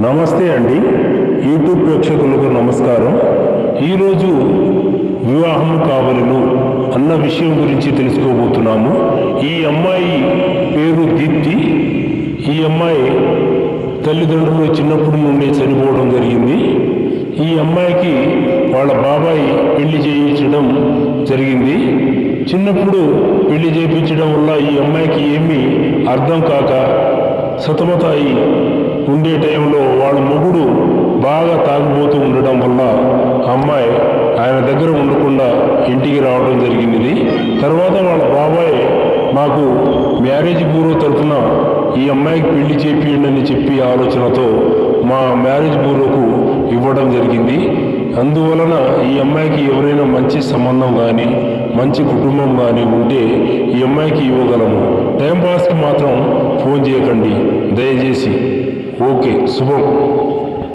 నమస్తే అండి, యూట్యూబ్ ప్రేక్షకులకు నమస్కారం. ఈరోజు వివాహం కావలను అన్న విషయం గురించి తెలుసుకోబోతున్నాము. ఈ అమ్మాయి పేరు దీప్తి. ఈ అమ్మాయి తల్లిదండ్రులు చిన్నప్పటి నుండి చనిపోవడం జరిగింది. ఈ అమ్మాయికి వాళ్ళ బాబాయ్ పెళ్లి చేయించడం జరిగింది. చిన్నప్పుడు పెళ్లి చేయించడం వల్ల ఈ అమ్మాయికి ఏమీ అర్థం కాక సతమతాయి ఉండే టైంలో వాళ్ళ మొగుడు బాగా తాగిపోతూ ఉండడం వల్ల అమ్మాయి ఆయన దగ్గర ఉండకుండా ఇంటికి రావడం జరిగింది. తర్వాత వాళ్ళ బాబాయ్ మాకు మ్యారేజ్ బ్యూరో తరఫున ఈ అమ్మాయికి పెళ్లి చేపియండి అని చెప్పి ఆలోచనతో మా మ్యారేజ్ బ్యూరోకు ఇవ్వడం జరిగింది. అందువలన ఈ అమ్మాయికి ఎవరైనా మంచి సంబంధం కానీ మంచి కుటుంబం కానీ ఉంటే ఈ అమ్మాయికి ఇవ్వగలము. టైంపాస్కి మాత్రం ఫోన్ చేయకండి దయచేసి. ఓకే, శుభం.